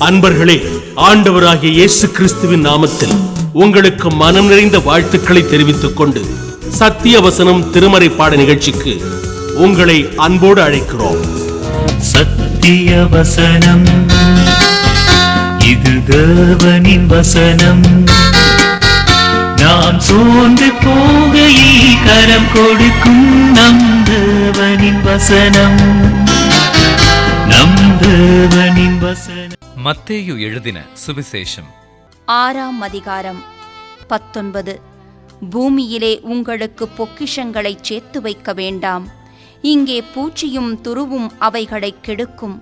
அன்பர்களே, ஆண்டவராகிய இயேசு கிறிஸ்துவின் நாமத்தில் உங்களுக்கு மனம் நிறைந்த வாழ்த்துக்களை தெரிவித்துக் கொண்டு சத்திய வசனம் திருமறை பாட நிகழ்ச்சிக்கு உங்களை அன்போடு அழைக்கிறோம். சத்திய வசனம், இது தேவனின் வசனம். நாம் சோர்ந்து போகையில் கரம் கொடுக்கும் நம் தேவனின் வசனம், நம் தேவனின் வசனம். மத்தேயு எழுதின சுவிசேஷம் 6ஆம் அதிகாரம் 19. பூமியிலே உங்களுக்கு பொக்கிஷங்களை சேர்த்து வைக்க வேண்டாம். இங்கே பூச்சியும் துருவும் அவைகளை கெடுக்கும்.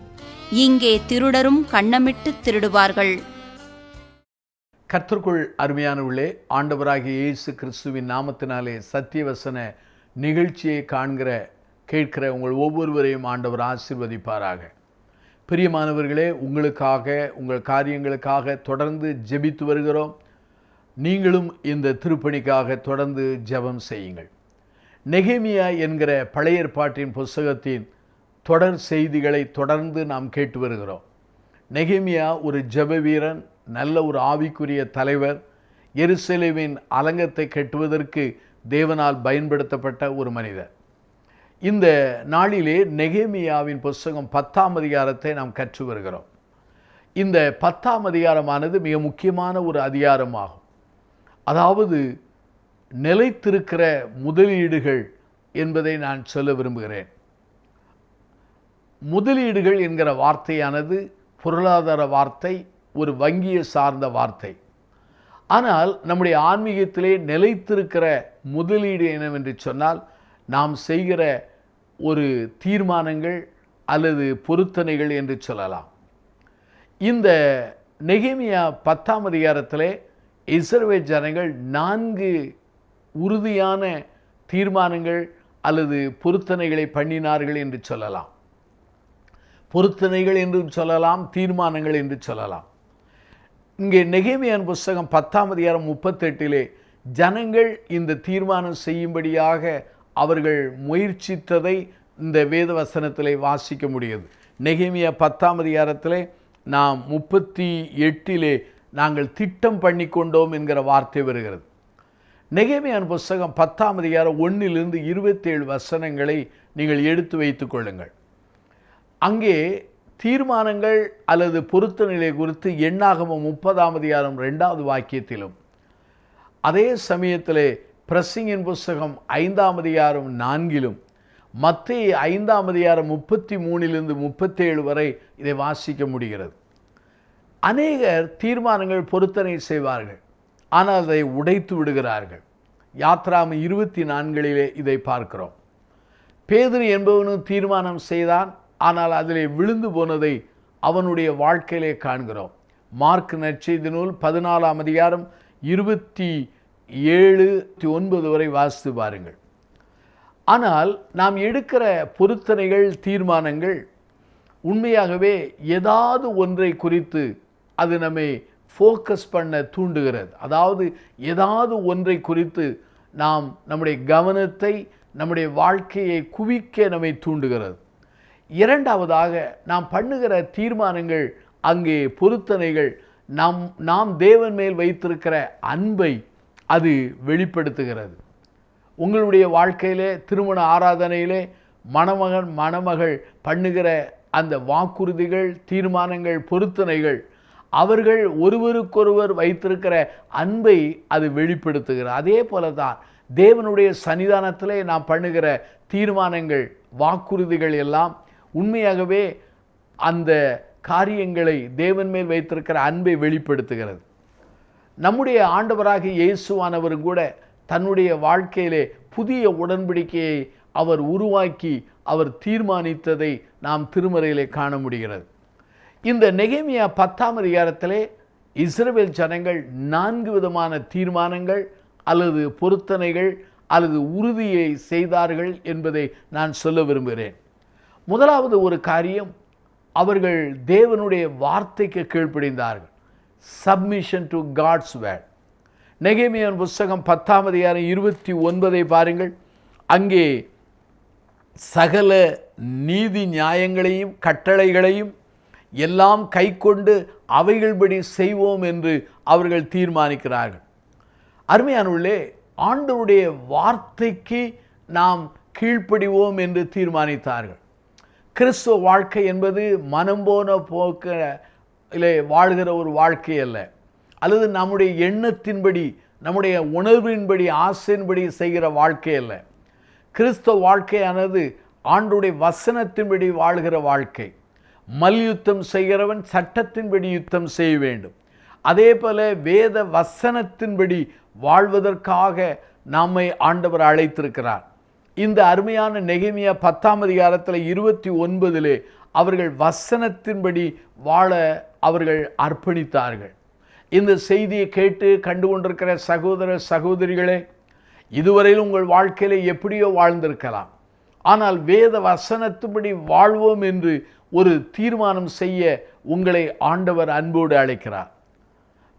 இங்கே திருடரும் கண்ணமிட்டு திருடுவார்கள். கர்த்தருக்குள் அருமையானவர்களே, ஆண்டவராகிய இயேசு கிறிஸ்துவின் நாமத்தினாலே சத்தியவசன நிகழ்ச்சியை கேட்கிற உங்கள் ஒவ்வொருவரையும் ஆண்டவர் ஆசீர்வதிப்பாராக. பிரியமானவர்களே, உங்களுக்காக உங்கள் காரியங்களுக்காக தொடர்ந்து ஜெபித்து வருகிறோம். நீங்களும் இந்த திருப்பணிக்காக தொடர்ந்து ஜெபம் செய்யுங்கள். நெகேமியா என்கிற பழைய ஏற்பாட்டின் புஸ்தகத்தின் தொடர் செய்திகளை தொடர்ந்து நாம் கேட்டு வருகிறோம். நெகேமியா ஒரு ஜெப வீரன், நல்ல ஒரு ஆவிக்குரிய தலைவர், எருசலேமின் அலங்கத்தை கட்டுவதற்கு தேவனால் பயன்படுத்தப்பட்ட ஒரு மனிதர். இந்த நாளிலே நெகேமியாவின் புஸ்தகம் 10ஆம் அதிகாரத்தை நாம் கற்று வருகிறோம். இந்த 10ஆம் அதிகாரமானது மிக முக்கியமான ஒரு அதிகாரமாகும். அதாவது நிலைத்திருக்கிற முதலீடுகள் என்பதை நான் சொல்ல விரும்புகிறேன். முதலீடுகள் என்கிற வார்த்தையானது பொருளாதார வார்த்தை, ஒரு வங்கியை சார்ந்த வார்த்தை. ஆனால் நம்முடைய ஆன்மீகத்திலே நிலைத்திருக்கிற முதலீடு என்னவென்று சொன்னால், நாம் செய்கிற ஒரு தீர்மானங்கள் அல்லது பொருத்தனைகள் என்று சொல்லலாம். இந்த நெகேமியா 10ஆம் அதிகாரத்திலே இஸ்ரவேல் ஜனங்கள் 4 உறுதியான தீர்மானங்கள் அல்லது பொருத்தனைகளை பண்ணினார்கள் என்று சொல்லலாம். பொருத்தனைகள் என்று சொல்லலாம், தீர்மானங்கள் என்று சொல்லலாம். இங்கே நெகேமியாவின் புஸ்தகம் 10ஆம் அதிகாரம் 38 ஜனங்கள் இந்த தீர்மானம் செய்யும்படியாக அவர்கள் முயற்சித்ததை இந்த வேத வசனத்திலே வாசிக்க முடியுது. நெகேமியா 10ஆம் அதிகாரத்திலே நாம் 38 நாங்கள் திட்டம் பண்ணி கொண்டோம் என்கிற வார்த்தை வருகிறது. நெகேமியாவின் புஸ்தகம் 10ஆம் அதிகாரம் 1 - 27 வசனங்களை நீங்கள் எடுத்து வைத்துக் கொள்ளுங்கள். அங்கே தீர்மானங்கள் அல்லது பொருத்தநிலை குறித்து எண்ணாகமம் 30ஆம் அதிகாரம் 2வது வாக்கியத்திலும், அதே சமயத்திலே பிரசங்கின் புஸ்தகம் 5ஆம் அதிகாரம் 4லும், மத்தேயு 5ஆம் அதிகாரம் 33 - 37 வரை இதை வாசிக்க முடிகிறது. அநேகர் தீர்மானங்கள் பொருத்தனை செய்வார்கள், ஆனால் அதை உடைத்து விடுகிறார்கள். யாத்ராம 24 இதை பார்க்கிறோம். பேதுரு என்பவனும் தீர்மானம் செய்தான், ஆனால் அதிலே விழுந்து போனதை அவனுடைய வாழ்க்கையிலே காண்கிறோம். மார்க் நற்செய்தி நூல் 14ஆம் அதிகாரம் 27-9 வரை வாசித்து பாருங்கள். ஆனால் நாம் எடுக்கிற பொருத்தனைகள், தீர்மானங்கள் உண்மையாகவே ஏதாவது ஒன்றை குறித்து அது நம்மை ஃபோக்கஸ் பண்ண தூண்டுகிறது. அதாவது ஏதாவது ஒன்றை குறித்து நாம் நம்முடைய கவனத்தை, நம்முடைய வாழ்க்கையை குவிக்க நம்மை தூண்டுகிறது. இரண்டாவதாக, நாம் பண்ணுகிற தீர்மானங்கள், அங்கே பொருத்தனைகள் நாம் தேவன் மேல் வைத்திருக்கிற அன்பை அது வெளிப்படுத்துகிறது. உங்களுடைய வாழ்க்கையிலே, திருமண ஆராதனையிலே மணமகன் மணமகள் பண்ணுகிற அந்த வாக்குறுதிகள், தீர்மானங்கள், பொருத்தனைகள் அவர்கள் ஒருவருக்கொருவர் வைத்திருக்கிற அன்பை அது வெளிப்படுத்துகிறது. அதே போல தான் தேவனுடைய சன்னிதானத்திலே நாம் பண்ணுகிற தீர்மானங்கள், வாக்குறுதிகள் எல்லாம் உண்மையாகவே அந்த காரியங்களை, தேவன் மேல் வைத்திருக்கிற அன்பை வெளிப்படுத்துகிறது. நம்முடைய ஆண்டவராகிய இயேசுவானவர் கூட தன்னுடைய வாழ்க்கையிலே புதிய உடன்படிக்கையை அவர் உருவாக்கி அவர் தீர்மானித்ததை நாம் திருமறையிலே காண முடிகிறது. இந்த நெகேமியா 10ஆம் அதிகாரத்திலே இஸ்ரவேல் ஜனங்கள் 4 விதமான தீர்மானங்கள் அல்லது பொருத்தனைகள் அல்லது உறுதியை செய்தார்கள் என்பதை நான் சொல்ல விரும்புகிறேன். முதலாவது ஒரு காரியம், அவர்கள் தேவனுடைய வார்த்தைக்கு கீழ்ப்படிந்தார்கள். Submission to God's word. நெகேமியாவின் புஸ்தகம் 10ஆம் அதிகாரம் 29 பாருங்கள். அங்கே சகல நீதி நியாயங்களையும் கட்டளைகளையும் எல்லாம் கைக்கொண்டு அவைகள்படி செய்வோம் என்று அவர்கள் தீர்மானிக்கிறார்கள். அருமையானவர்களே, ஆண்டவருடைய வார்த்தைக்கு நாம் கீழ்ப்படிவோம் என்று தீர்மானித்தார்கள். கிறிஸ்துவ வாழ்க்கை என்பது மனம் போன போக்கிலே வாழ்கிற ஒரு வாழ்க்கை அல்ல, அல்லது நம்முடைய எண்ணத்தின்படி நம்முடைய உணர்வின்படி ஆசையின்படி செய்கிற வாழ்க்கை அல்ல. கிறிஸ்துவ வாழ்க்கையானது ஆண்டவருடைய வசனத்தின்படி வாழ்கிற வாழ்க்கை. மல்யுத்தம் செய்கிறவன் சட்டத்தின்படி யுத்தம் செய்ய வேண்டும். அதே போல வேத வசனத்தின்படி வாழ்வதற்காக நம்மை ஆண்டவர் அழைத்திருக்கிறார். இந்த அருமையான நெகேமியா 10ஆம் அதிகாரத்தில் 29 அவர்கள் வசனத்தின்படி வாழ அவர்கள் அர்ப்பணித்தார்கள். இந்த செய்தியை கேட்டு கண்டு கொண்டிருக்கிற சகோதர சகோதரிகளே, இதுவரையில் உங்கள் வாழ்க்கையில் எப்படியோ வாழ்ந்திருக்கலாம். ஆனால் வேத வசனத்தின்படி வாழ்வோம் என்று ஒரு தீர்மானம் செய்ய உங்களை ஆண்டவர் அன்போடு அழைக்கிறார்.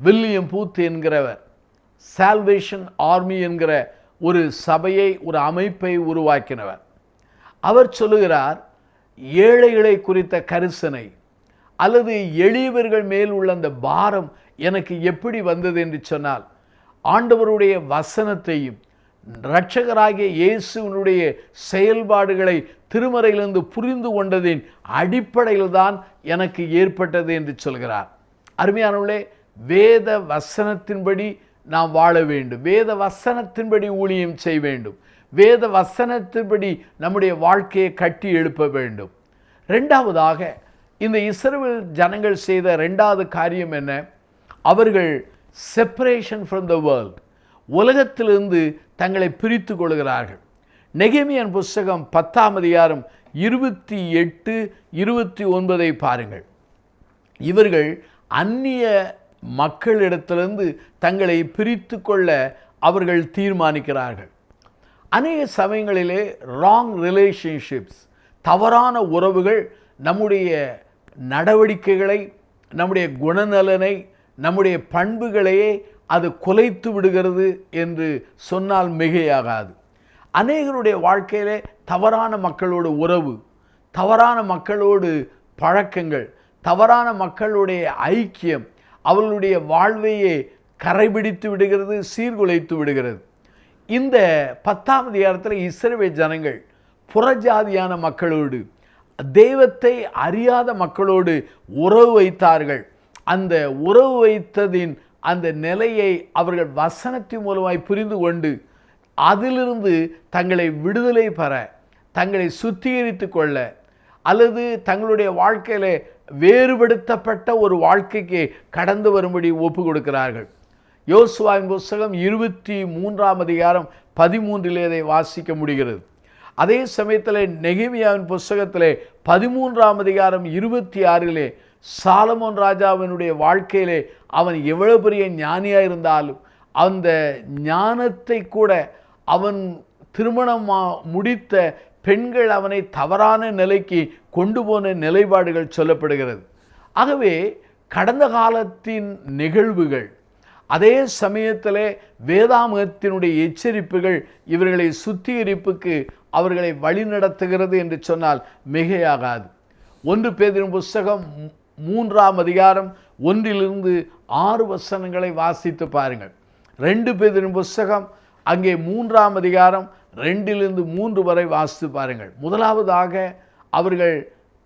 வில்லியம் பூத் என்கிறவர் சால்வேஷன் ஆர்மி என்கிற ஒரு சபையை, ஒரு அமைப்பை உருவாக்கினவர். அவர் சொல்லுகிறார், ஏழைகளை குறித்த கரிசனை அல்லது எளியவர்கள் மேல் உள்ள அந்த பாரம் எனக்கு எப்படி வந்தது என்று சொன்னால், ஆண்டவருடைய வசனத்தையும் இரட்சகராகிய இயேசுவினுடைய செயல்பாடுகளை திருமறையிலிருந்து புரிந்து கொண்டதின் அடிப்படையில் தான் எனக்கு ஏற்பட்டது என்று சொல்கிறார். அருமையானவர்களே, வேத வசனத்தின்படி நாம் வாழ வேண்டும். வேத வசனத்தின்படி ஊழியம் செய்ய வேண்டும். வேத வசனத்தின்படி நம்முடைய வாழ்க்கையை கட்டி எழுப்ப வேண்டும். ரெண்டாவதாக, இந்த இஸ்ரவேல் ஜனங்கள் செய்த ரெண்டாவது காரியம் என்ன? அவர்கள் செப்பரேஷன் ஃப்ரம் த வேர்ல்ட், உலகத்திலிருந்து தங்களை பிரித்து கொள்கிறார்கள். நெகேமியாவின் புஸ்தகம் 10ஆம் அதிகாரம் 28, 29 பாருங்கள். இவர்கள் அந்நிய மக்களிடத்திலிருந்து தங்களை பிரித்து கொள்ள அவர்கள் தீர்மானிக்கிறார்கள். அநேக சமயங்களிலே ராங் ரிலேஷன்ஷிப்ஸ், தவறான உறவுகள் நம்முடைய நடவடிக்கைகளை, நம்முடைய குணநலனை, நம்முடைய பண்புகளையே அது குலைத்து விடுகிறது என்று சொன்னால் மிகையாகாது. அநேகருடைய வாழ்க்கையிலே தவறான மக்களோடு உறவு, தவறான மக்களோடு பழக்கங்கள், தவறான மக்களுடைய ஐக்கியம் அவர்களுடைய வாழ்வையே கரைபிடித்து விடுகிறது, சீர்குலைத்து விடுகிறது. இந்த 10ஆம் அதிகாரத்தில் இஸ்ரவேல் ஜனங்கள் புறஜாதியான மக்களோடு, தெய்வத்தை அறியாத மக்களோடு உறவு வைத்தார்கள். அந்த உறவு வைத்ததின் அந்த நிலையை அவர்கள் வசனத்தின் மூலமாய் புரிந்து கொண்டு அதிலிருந்து தங்களை விடுதலை பெற, தங்களை சுத்திகரித்து கொள்ள, அல்லது தங்களுடைய வாழ்க்கையில் வேறுபடுத்தப்பட்ட ஒரு வாழ்க்கைக்கு கடந்து வரும்படி ஒப்பு கொடுக்கிறார்கள். யோசுவாவின் புஸ்தகம் 23ஆம் அதிகாரம் 13 அதை வாசிக்க முடிகிறது. அதே சமயத்தில் நெகேமியாவின் புஸ்தகத்திலே 13ஆம் அதிகாரம் 26 சாலமோன் ராஜாவினுடைய வாழ்க்கையிலே அவன் எவ்வளவு பெரிய ஞானியாக இருந்தாலும் அந்த ஞானத்தை கூட அவன் திருமணம் முடித்த பெண்கள் அவனை தவறான நிலைக்கு கொண்டு போன நிலைப்பாடுகள் சொல்லப்படுகிறது. ஆகவே கடந்த காலத்தின் நிகழ்வுகள், அதே சமயத்தில் வேதாமத்தினுடைய எச்சரிப்புகள் இவர்களை சுத்திகரிப்புக்கு அவர்களை வழிநடத்துகிறது என்று சொன்னால் மிகையாகாது. 1 பேதுரு புஸ்தகம் 3ஆம் அதிகாரம் 1-6 வசனங்களை வாசித்து பாருங்கள். 2 பேதுரு புஸ்தகம் அங்கே 3ஆம் அதிகாரம் 2-3 வரை வாசித்து பாருங்கள். முதலாவதாக அவர்கள்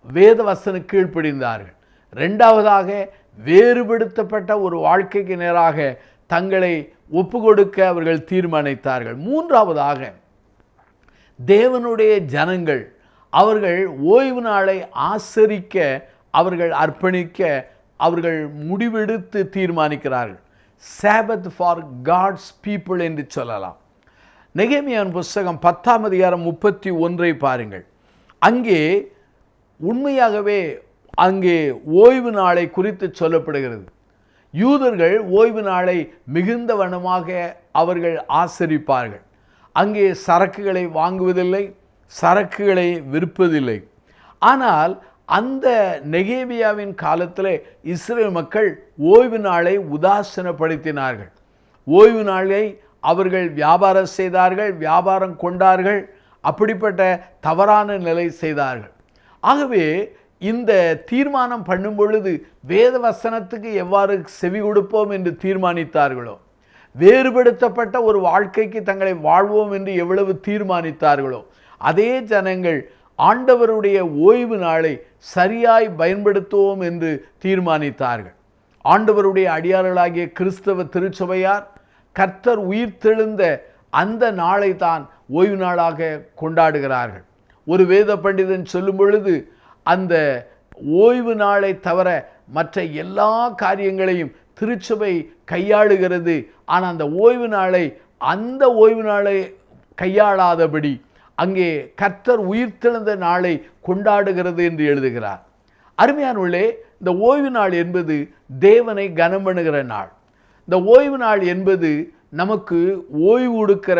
வேத வசன கீழ்ப்படிந்தார்கள். இரண்டாவதாக வேறுபடுத்தப்பட்ட ஒரு வாழ்க்கைக்கு நேராக தங்களை ஒப்பு கொடுக்க அவர்கள் தீர்மானித்தார்கள். மூன்றாவதாக தேவனுடைய ஜனங்கள் அவர்கள் ஓய்வு நாளை ஆசரிக்க அவர்கள் அர்ப்பணிக்க அவர்கள் முடிவெடுத்து தீர்மானிக்கிறார்கள். சாபத் ஃபார் காட்ஸ் பீப்புள் என்று சொல்லலாம். நெகேமியாவின் புஸ்தகம் 10ஆம் அதிகாரம் 31 பாருங்கள். அங்கே உண்மையாகவே அங்கே ஓய்வு நாளை குறித்து சொல்லப்படுகிறது. யூதர்கள் ஓய்வு நாளை மிகுந்த வண்ணமாக அவர்கள் ஆசரிப்பார்கள். அங்கே சரக்குகளை வாங்குவதில்லை, சரக்குகளை விற்பதில்லை. ஆனால் அந்த நெகேமியாவின் காலத்தில் இஸ்ரேல் மக்கள் ஓய்வு நாளை உதாசீனப்படுத்தினார்கள். ஓய்வு நாளை அவர்கள் வியாபாரம் செய்தார்கள், வியாபாரம் கொண்டார்கள். அப்படிப்பட்ட தவறான நிலை செய்தார்கள். ஆகவே இந்த தீர்மானம் பண்ணும் பொழுது வேத வசனத்துக்கு எவ்வாறு செவி கொடுப்போம் என்று தீர்மானித்தார்களோ, வேறுபடுத்தப்பட்ட ஒரு வாழ்க்கைக்கு தங்களை வாழ்வோம் என்று எவ்வளவு தீர்மானித்தார்களோ, அதே ஜனங்கள் ஆண்டவருடைய ஓய்வு நாளை சரியாய் பயன்படுத்துவோம் என்று தீர்மானித்தார்கள். ஆண்டவருடைய அடியார்களாகிய கிறிஸ்தவ திருச்சபையார் கர்த்தர் உயிர்த்தெழுந்த அந்த நாளை தான் ஓய்வு நாளாக கொண்டாடுகிறார்கள். ஒரு வேத பண்டிதன் சொல்லும் பொழுது அந்த ஓய்வு நாளை தவிர மற்ற எல்லா காரியங்களையும் திருச்சபை கையாளுகிறது. ஆனால் அந்த ஓய்வு நாளை கையாளாதபடி அங்கே கர்த்தர் உயிர்த்தெழுந்த நாளை கொண்டாடுகிறது என்று எழுதுகிறார். அருமையானவர்களே, இந்த ஓய்வு நாள் என்பது தேவனை கனம் பண்ணுகிற நாள். இந்த ஓய்வு நாள் என்பது நமக்கு ஓய்வு கொடுக்கிற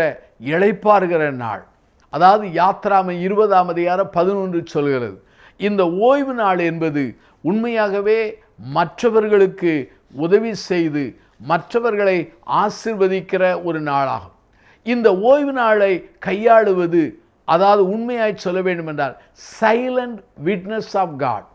இளைப்பாறுகிற நாள். அதாவது யாத்ராமை 20:11 சொல்கிறது. இந்த ஓய்வு நாள் என்பது உண்மையாகவே மற்றவர்களுக்கு உதவி செய்து மற்றவர்களை ஆசீர்வதிக்கிற ஒரு நாளாகும். இந்த ஓய்வு நாளை கையாளுவது, அதாவது உண்மையாய் சொல்ல வேண்டும் என்றால் சைலண்ட் விட்னஸ் ஆஃப் காட்.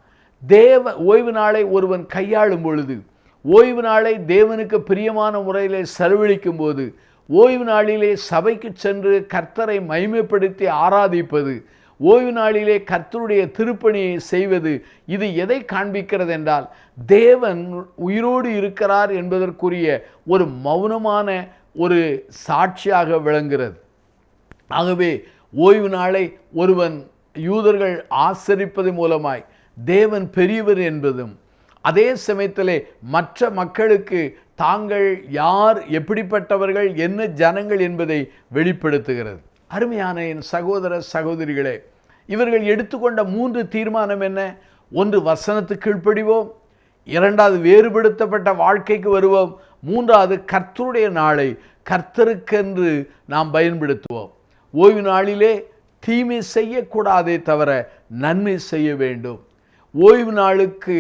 ஓய்வு நாளை ஒருவன் கையாளும் பொழுது, ஓய்வு நாளை தேவனுக்கு பிரியமான முறையிலே செலவழிக்கும் போது, ஓய்வு நாளிலே சபைக்கு சென்று கர்த்தரை மகிமைப்படுத்தி ஆராதிப்பது, ஓய்வு நாளிலே கர்த்தருடைய திருப்பணியை செய்வது, இது எதை காண்பிக்கிறது என்றால் தேவன் உயிரோடு இருக்கிறார் என்பதற்குரிய ஒரு மௌனமான ஒரு சாட்சியாக விளங்குகிறது. ஆகவே ஓய்வு நாளை ஒருவன் யூதர்கள் ஆசரிப்பது மூலமாய் தேவன் பெரியவர் என்பதும், அதே சமயத்திலே மற்ற மக்களுக்கு தாங்கள் யார், எப்படிப்பட்டவர்கள், என்ன ஜனங்கள் என்பதை வெளிப்படுத்துகிறது. அருமையான என் சகோதர சகோதரிகளே, இவர்கள் எடுத்துக்கொண்ட 3 தீர்மானம் என்ன? 1, வசனத்துக்கு கீழ்ப்படிவோம். 2, வேறுபடுத்தப்பட்ட வாழ்க்கைக்கு வருவோம். 3, கர்த்தருடைய நாளை கர்த்தருக்கென்று நாம் பயன்படுத்துவோம். ஓய்வு நாளிலே தீமை செய்யக்கூடாதே தவிர நன்மை செய்ய வேண்டும். ஓய்வு நாளுக்கு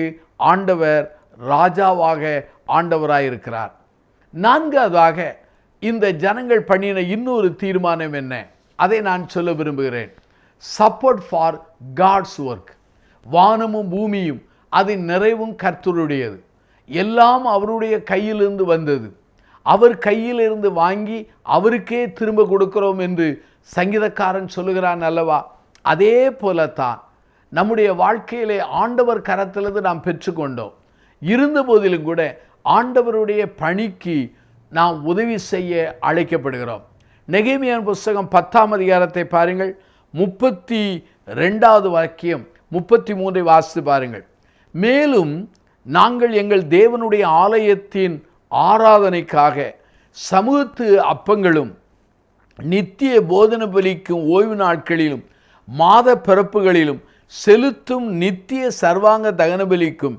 ஆண்டவர் ராஜாவாக ஆண்டவராயிருக்கிறார். 4, இந்த ஜனங்கள் பண்ணின இன்னொரு தீர்மானம் என்ன? அதை நான் சொல்ல விரும்புகிறேன். Support for God's work. வானமும் பூமியும் அதன் நிறைவும் கர்த்தருடையது. எல்லாம் அவருடைய கையிலிருந்து வந்தது. அவர் கையிலிருந்து வாங்கி அவருக்கே திரும்ப கொடுக்கிறோம் என்று சங்கீதக்காரன் சொல்லுகிறான் அல்லவா? அதே போலத்தான் நம்முடைய வாழ்க்கையிலே ஆண்டவர் கரத்திலிருந்து நாம் பெற்றுக்கொண்டோம். இருந்த போதிலும் கூட ஆண்டவருடைய பணிக்கு நாம் உதவி செய்ய அழைக்கப்படுகிறோம். நெகேமியாவின் புஸ்தகம் 10ஆம் அதிகாரத்தை பாருங்கள். 32வது வாக்கியம் 33 வாசித்து பாருங்கள். மேலும் நாங்கள் எங்கள் தேவனுடைய ஆலயத்தின் ஆராதனைக்காக சமூகத்து அப்பங்களும் நித்திய போதன பலிக்கும் ஓய்வு நாட்களிலும் மாத பிறப்புகளிலும் செலுத்தும் நித்திய சர்வாங்க தகன பலிக்கும்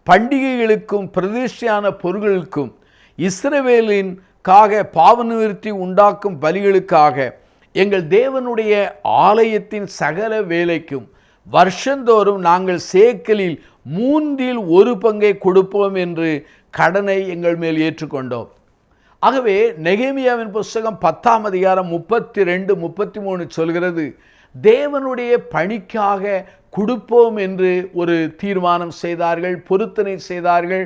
பண்டிகைகளுக்கும் பிரதிஷ்டையான பொருள்களுக்கும் இஸ்ரவேலின்காக பாவ நிவர்த்தி உண்டாக்கும் பலிகளுக்காக எங்கள் தேவனுடைய ஆலயத்தின் சகல வேலைக்கும் வருஷந்தோறும் நாங்கள் சேக்கலில் 1/3 கொடுப்போம் என்று கடனை எங்கள் மேல் ஏற்றுக்கொண்டோம். ஆகவே நெகேமியாவின் புஸ்தகம் 10ஆம் அதிகாரம் 32, 33 சொல்கிறது, தேவனுடைய பணிக்காக கொடுப்போம் என்று ஒரு தீர்மானம் செய்தார்கள், பொருத்தனை செய்தார்கள்,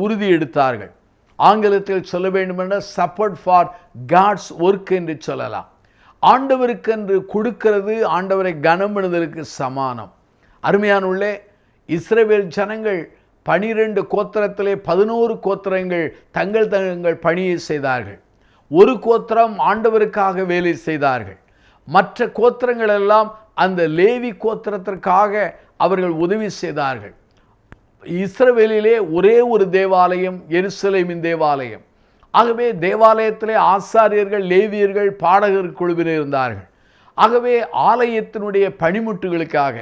உறுதி எடுத்தார்கள். ஆங்கிலத்தில் சொல்ல வேண்டுமென்றால் சப்போர்ட் ஃபார் காட்ஸ் ஒர்க் என்று சொல்லலாம். ஆண்டவருக்கென்று கொடுக்கிறது ஆண்டவரை கனம் பண்ணுதலுக்கு சமானம். அருமையானுள்ளே, இஸ்ரவேல் ஜனங்கள் 12 கோத்திரத்திலே 11 கோத்திரங்கள் தங்கள் பணியை செய்தார்கள். ஒரு கோத்திரம் ஆண்டவருக்காக வேலை செய்தார்கள். மற்ற கோத்திரங்கள் எல்லாம் அந்த லேவி கோத்திரத்திற்காக அவர்கள் உதவி செய்தார்கள். இஸ்ரவேலிலே ஒரே ஒரு தேவாலயம், எருசலேமின் தேவாலயம். ஆகவே தேவாலயத்திலே ஆசாரியர்கள், லேவியர்கள், பாடகர் குழுவினர் இருந்தார்கள். ஆகவே ஆலயத்தினுடைய பணிமுட்டுகளுக்காக,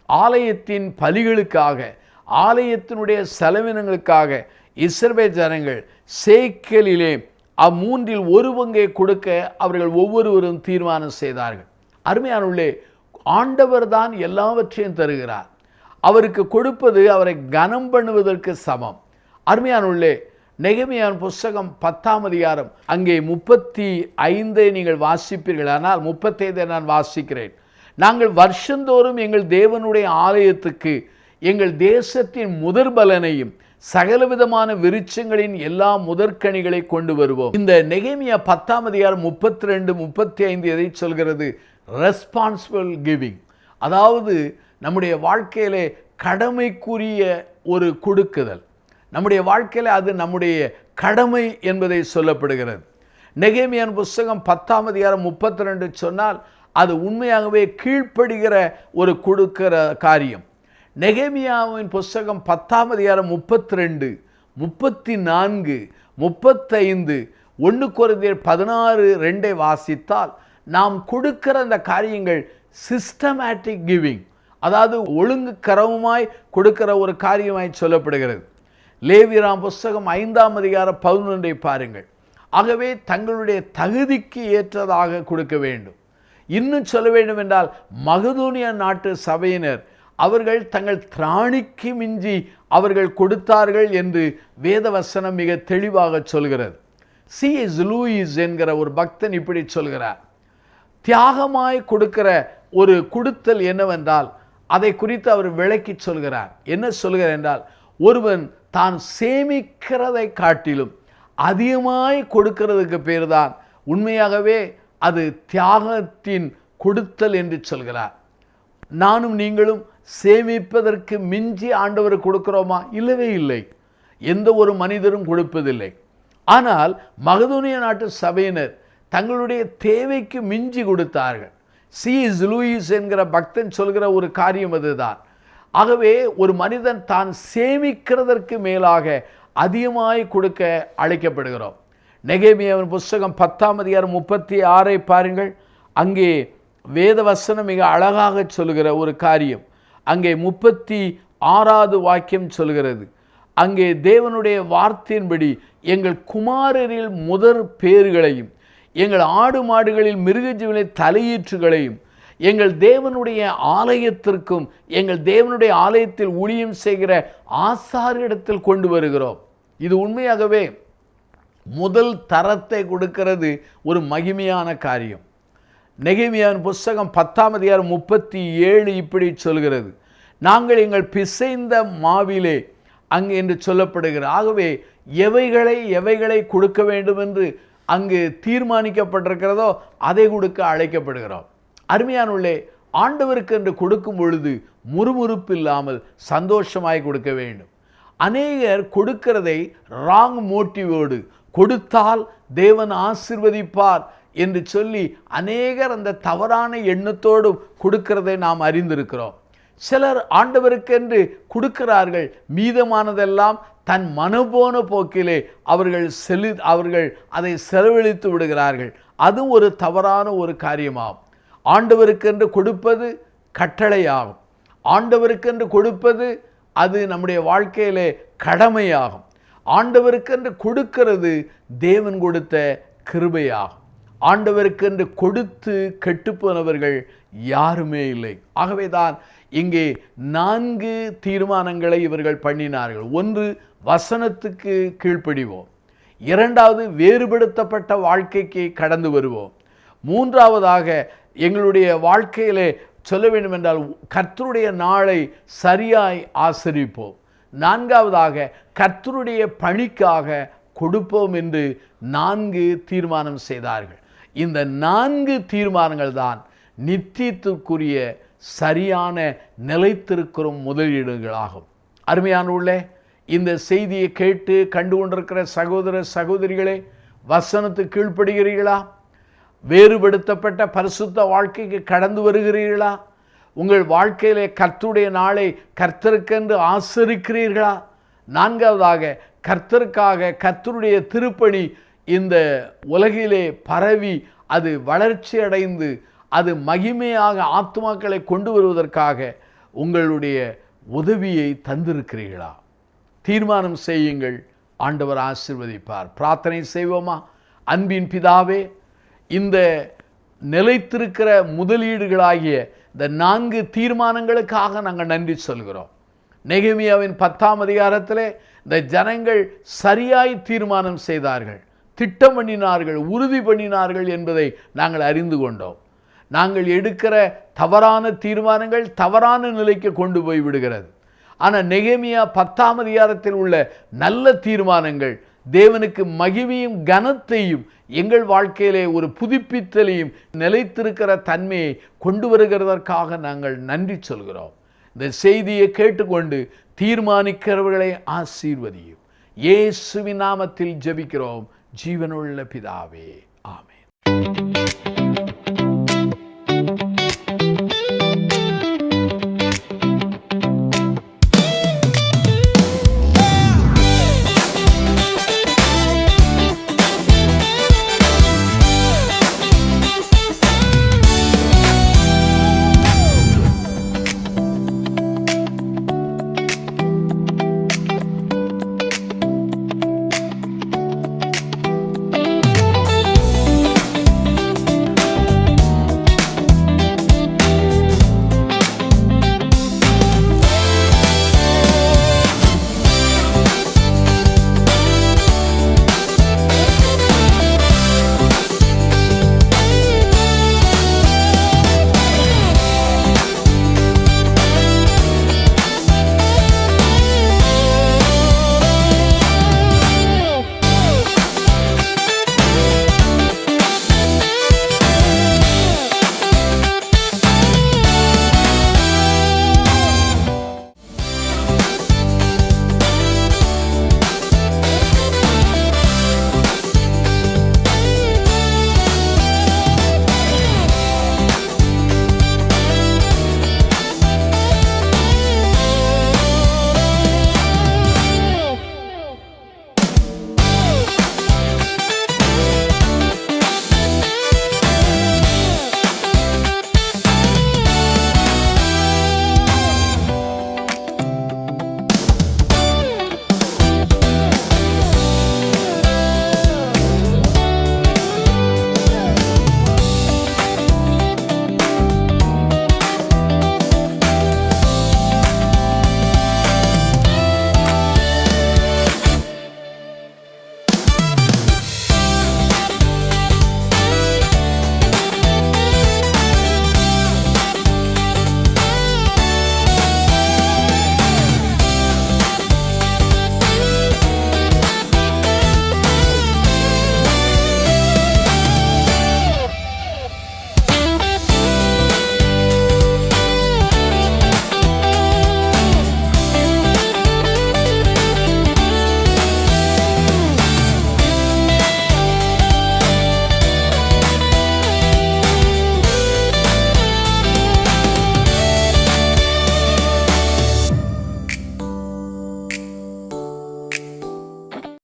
ஆலயத்தின் பலிகளுக்காக, ஆலயத்தினுடைய செலவினங்களுக்காக இஸ்ரவேல் ஜனங்கள் சேக்கலிலே 3/1 கொடுக்க அவர்கள் ஒவ்வொருவரும் தீர்மானம் செய்தார்கள். அருமையானுள்ளே, ஆண்டவர் தான் எல்லாவற்றையும் தருகிறார். அவருக்கு கொடுப்பது அவரை கனம் பண்ணுவதற்கு சமம். அருமையானுள்ளே, நெகேமியாவின் புஸ்தகம் 10ஆம் அதிகாரம் அங்கே 35 நீங்கள் வாசிப்பீர்கள். ஆனால் 35 நான் வாசிக்கிறேன். நாங்கள் வருஷந்தோறும் எங்கள் தேவனுடைய ஆலயத்துக்கு எங்கள் தேசத்தின் முதற் பலனையும் சகலவிதமான விருட்சங்களின் எல்லா முதற்கனிகளை கொண்டு வருவோம். இந்த நெகேமியா 10ஆம் அதிகாரம் 32, 35 எதை சொல்கிறது? Responsible giving. அதாவது நம்முடைய வாழ்க்கையிலே கடமைக்குரிய ஒரு கொடுக்குதல், நம்முடைய வாழ்க்கையில் அது நம்முடைய கடமை என்பதை சொல்லப்படுகிறது. நெகேமியாவின் புஸ்தகம் 10ஆம் அதிகாரம் 32 சொன்னால் அது உண்மையாகவே கீழ்ப்படுகிற ஒரு கொடுக்கிற காரியம். நெகேமியாவின் புஸ்தகம் 10ஆம் அதிகாரம் 32, 34, 35, 1 கொரிந்தியர் 16:2 வாசித்தால் நாம் கொடுக்கிற அந்த காரியங்கள் சிஸ்டமேட்டிக் கிவிங், அதாவது ஒழுங்கு கரவுமாய் கொடுக்கிற ஒரு காரியமாய் சொல்லப்படுகிறது. லேவியராம் புஸ்தகம் 5ஆம் அதிகாரம் 11 பாருங்கள். ஆகவே தங்களுடைய தகுதிக்கு ஏற்றதாக கொடுக்க வேண்டும். இன்னும் சொல்ல வேண்டும் என்றால் மகதோனியா நாட்டு சபையினர் அவர்கள் தங்கள் திராணிக்கு மிஞ்சி அவர்கள் கொடுத்தார்கள் என்று வேதவசனம் மிக தெளிவாக சொல்கிறது. C.S. லூயிஸ் என்கிற ஒரு பக்தன் இப்படி சொல்கிறார், தியாகமாய் கொடுக்கிற ஒரு கொடுத்தல் என்னவென்றால் அதை குறித்து அவர் விளக்கி சொல்கிறார். என்ன சொல்கிறார் என்றால், ஒருவன் தான் சேமிக்கிறதை காட்டிலும் அதிகமாய் கொடுக்கிறதுக்கு பேர் தான் உண்மையாகவே அது தியாகத்தின் கொடுத்தல் என்று சொல்கிறார். நானும் நீங்களும் சேமிப்பதற்கு மிஞ்சி ஆண்டவர் கொடுக்கிறோமா? இல்லவே இல்லை. எந்த ஒரு மனிதரும் கொடுப்பதில்லை. ஆனால் மகதோனியா நாட்டு சபையினர் தங்களுடைய தேவைக்கு மிஞ்சி கொடுத்தார்கள். C.S. லூயிஸ் என்கிற பக்தன் சொல்கிற ஒரு காரியம் அதுதான். ஆகவே ஒரு மனிதன் தான் சேமிக்கிறதற்கு மேலாக அதிகமாய் கொடுக்க அழைக்கப்படுகிறோம். நெகேமியாவின் புஸ்தகம் 10ஆம் அதிகாரம் 36 பாருங்கள். அங்கே வேதவசனம் மிக அழகாக சொல்கிற ஒரு காரியம். அங்கே 36வது வாக்கியம் சொல்கிறது, அங்கே தேவனுடைய வார்த்தையின்படி எங்கள் குமாரரில் முதற் பேறுகளையும் எங்கள் ஆடு மாடுகளில் மிருகஜீவனை தலையீற்றுகளையும் எங்கள் தேவனுடைய ஆலயத்திற்கும் எங்கள் தேவனுடைய ஆலயத்தில் ஊழியம் செய்கிற ஆசாரியிடத்தில் கொண்டு வருகிறோம். இது உண்மையாகவே முதல் தரத்தை கொடுக்கிறது ஒரு மகிமையான காரியம். நெகேமியாவின் புஸ்தகம் 10ஆம் அதிகாரம் 37 இப்படி சொல்கிறது, நாங்கள் எங்கள் பிசைந்த மாவிலே அங்கு என்று சொல்லப்படுகிறது. ஆகவே எவைகளை கொடுக்க வேண்டும் என்று அங்கு தீர்மானிக்கப்பட்டிருக்கிறதோ அதை கொடுக்க அழைக்கப்படுகிறோம். அருமையானுள்ளே, ஆண்டவருக்கு என்று கொடுக்கும் பொழுது முறுமுறுப்பு இல்லாமல் சந்தோஷமாய் கொடுக்க வேண்டும். அநேகர் கொடுக்கிறதை ராங் மோட்டிவோடு, கொடுத்தால் தேவன் ஆசீர்வதிப்பார் என்று சொல்லி அநேகர் அந்த தவறான எண்ணத்தோடு கொடுக்கிறதை நாம் அறிந்திருக்கிறோம். சிலர் ஆண்டவருக்கென்று கொடுக்கிறார்கள், மீதமானதெல்லாம் தன் மனப்போன போக்கிலே அவர்கள் அதை செலவழித்து விடுகிறார்கள். அது ஒரு தவறான ஒரு காரியமாகும். ஆண்டவருக்கென்று கொடுப்பது கட்டளையாகும். ஆண்டவருக்கென்று கொடுப்பது அது நம்முடைய வாழ்க்கையிலே கடமையாகும். ஆண்டவருக்கென்று கொடுக்கிறது தேவன் கொடுத்த கிருபையாகும். ஆண்டவருக்கென்று கொடுத்து கெட்டுப்போனவர்கள் யாருமே இல்லை. ஆகவேதான் இங்கே 4 தீர்மானங்களை இவர்கள் பண்ணினார்கள். 1, வசனத்துக்கு கீழ்ப்படிவோம். 2வது, வேறுபடுத்தப்பட்ட வாழ்க்கைக்கு கடந்து வருவோம். 3வதாக, எங்களுடைய வாழ்க்கையிலே சொல்ல வேண்டும் என்றால் கர்த்தருடைய நாளை சரியாய் ஆசரிப்போம். 4வதாக, கர்த்தருடைய பணிக்காக கொடுப்போம் என்று 4 தீர்மானம் செய்தார்கள். இந்த 4 தீர்மானங்கள் தான் நித்தியத்துக்குரிய சரியான நிலைத்திருக்கிற முதலீடுகளாகும். அருமையானவர்களே, இந்த செய்தியை கேட்டு கண்டு கொண்டிருக்கிற சகோதர சகோதரிகளே, வசனத்துக்கு கீழ்ப்படுகிறீர்களா? வேறுபடுத்தப்பட்ட பரிசுத்த வாழ்க்கைக்கு கடந்து வருகிறீர்களா? உங்கள் வாழ்க்கையிலே கர்த்தருடைய நாளை கர்த்தருக்கென்று ஆசரிக்கிறீர்களா? 4வதாக, கர்த்தருக்காக கர்த்தருடைய திருப்பணி இந்த உலகிலே பரவி அது வளர்ச்சி அடைந்து அது மகிமையாக ஆத்துமாக்களை கொண்டு வருவதற்காக உங்களுடைய உதவியை தந்திருக்கிறீர்களா? தீர்மானம் செய்யுங்கள், ஆண்டவர் ஆசீர்வதிப்பார். பிரார்த்தனை செய்வோமா? அன்பின் பிதாவே, இந்த நிலைத்திருக்கிற முதலீடுகளாகிய இந்த 4 தீர்மானங்களுக்காக நாங்கள் நன்றி சொல்கிறோம். நெகேமியாவின் 10ஆம் அதிகாரத்திலே இந்த ஜனங்கள் சரியாய் தீர்மானம் செய்தார்கள், திட்டம் பண்ணினார்கள், உறுதி பண்ணினார்கள் என்பதை நாங்கள் அறிந்து கொண்டோம். நாங்கள் எடுக்கிற தவறான தீர்மானங்கள் தவறான நிலைக்கு கொண்டு போய் விடுகிறது. ஆனால் நெகேமியா 10ஆம் அதிகாரத்தில் உள்ள நல்ல தீர்மானங்கள் தேவனுக்கு மகிமையும் கனத்தையும் எங்கள் வாழ்க்கையிலே ஒரு புதுப்பித்தலையும் நிலைத்திருக்கிற தன்மையை கொண்டு வருகிறதற்காக நாங்கள் நன்றி சொல்கிறோம். இந்த செய்தியை கேட்டுக்கொண்டு தீர்மானிக்கிறவர்களை ஆசீர்வதியும். இயேசுவின் நாமத்தில் ஜெபிக்கிறோம் ஜீவனுள்ள பிதாவே, ஆமென்.